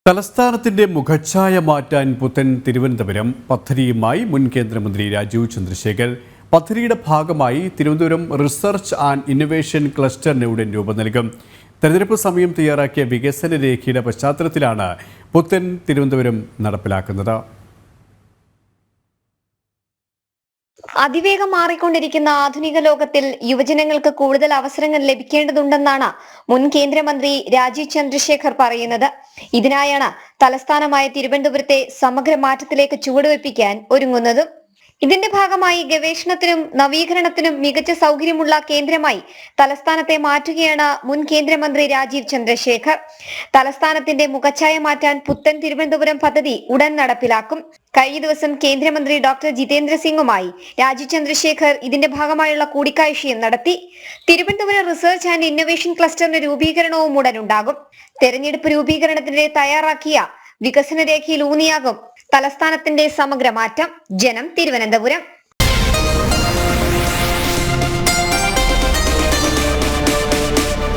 തലസ്ഥാനത്തിന്റെ മുഖച്ഛായ മാറ്റാൻ പുത്തൻ തിരുവനന്തപുരം പദ്ധതിയുമായി മുൻ കേന്ദ്രമന്ത്രി രാജീവ് ചന്ദ്രശേഖർ. പദ്ധതിയുടെ ഭാഗമായി തിരുവനന്തപുരം റിസർച്ച് ആൻഡ് ഇന്നൊവേഷൻ ക്ലസ്റ്ററിന് ഉടൻ രൂപം നൽകും. തെരഞ്ഞെടുപ്പ് സമയം തയ്യാറാക്കിയ വികസന രേഖയുടെ പശ്ചാത്തലത്തിലാണ് പുത്തൻ തിരുവനന്തപുരം നടപ്പിലാക്കുന്നത്. അതിവേഗം മാറിക്കൊണ്ടിരിക്കുന്ന ആധുനിക ലോകത്തിൽ യുവജനങ്ങൾക്ക് കൂടുതൽ അവസരങ്ങൾ ലഭിക്കേണ്ടതുണ്ടെന്നാണ് മുൻ കേന്ദ്രമന്ത്രി രാജീവ് ചന്ദ്രശേഖർ പറയുന്നത്. ഇതിനായാണ് തലസ്ഥാനമായ തിരുവനന്തപുരത്തെ സമഗ്ര മാറ്റത്തിലേക്ക് ചുവടുവെപ്പിക്കാൻ ഒരുങ്ങുന്നതും. ഇതിന്റെ ഭാഗമായി ഗവേഷണത്തിനും നവീകരണത്തിനും മികച്ച സൗകര്യമുള്ള കേന്ദ്രമായി തലസ്ഥാനത്തെ മാറ്റുകയാണ് മുൻ കേന്ദ്രമന്ത്രി രാജീവ് ചന്ദ്രശേഖർ. തലസ്ഥാനത്തിന്റെ മുഖച്ഛായ മാറ്റാൻ പുത്തൻ തിരുവനന്തപുരം പദ്ധതി ഉടൻ നടപ്പിലാക്കും. കഴിഞ്ഞ ദിവസം കേന്ദ്രമന്ത്രി ഡോക്ടർ ജിതേന്ദ്ര സിംഗുമായി രാജീവ് ചന്ദ്രശേഖർ ഇതിന്റെ ഭാഗമായുള്ള കൂടിക്കാഴ്ചയും നടത്തി. തിരുവനന്തപുരം റിസർച്ച് ആൻഡ് ഇന്നൊവേഷൻ ക്ലസ്റ്ററിന്റെ രൂപീകരണവും ഉടനുണ്ടാകും. തെരഞ്ഞെടുപ്പ് രൂപീകരണത്തിനിടെ തയ്യാറാക്കിയ വികസന രേഖയിൽ ഊന്നിയാകും തലസ്ഥാനത്തിന്റെ സമഗ്ര മാറ്റം. ജനം, തിരുവനന്തപുരം.